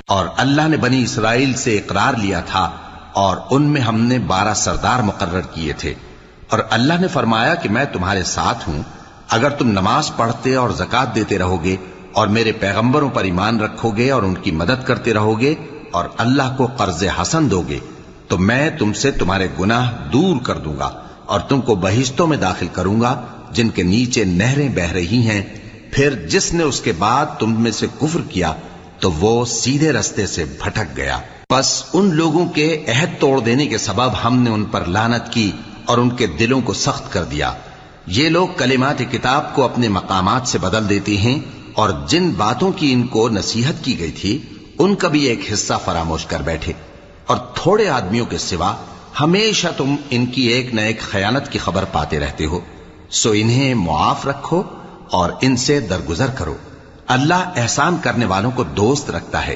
اور اللہ نے بنی اسرائیل سے اقرار لیا تھا اور ان میں ہم نے 12 سردار مقرر کیے تھے، اور اللہ نے فرمایا کہ میں تمہارے ساتھ ہوں اگر تم نماز پڑھتے اور زکوٰۃ دیتے رہو گے اور میرے پیغمبروں پر ایمان رکھو گے اور ان کی مدد کرتے رہو گے اور اللہ کو قرض حسن دو گے تو میں تم سے تمہارے گناہ دور کر دوں گا اور تم کو بہشتوں میں داخل کروں گا جن کے نیچے نہریں بہ رہی ہیں۔ پھر جس نے اس کے بعد تم میں سے کفر کیا تو وہ سیدھے رستے سے بھٹک گیا۔ پس ان لوگوں کے عہد توڑ دینے کے سبب ہم نے ان پر لعنت کی اور ان کے دلوں کو سخت کر دیا۔ یہ لوگ کلمات کتاب کو اپنے مقامات سے بدل دیتے ہیں اور جن باتوں کی ان کو نصیحت کی گئی تھی ان کا بھی ایک حصہ فراموش کر بیٹھے، اور تھوڑے آدمیوں کے سوا ہمیشہ تم ان کی ایک نہ ایک خیانت کی خبر پاتے رہتے ہو، سو انہیں معاف رکھو اور ان سے درگزر کرو۔ اللہ احسان کرنے والوں کو دوست رکھتا ہے۔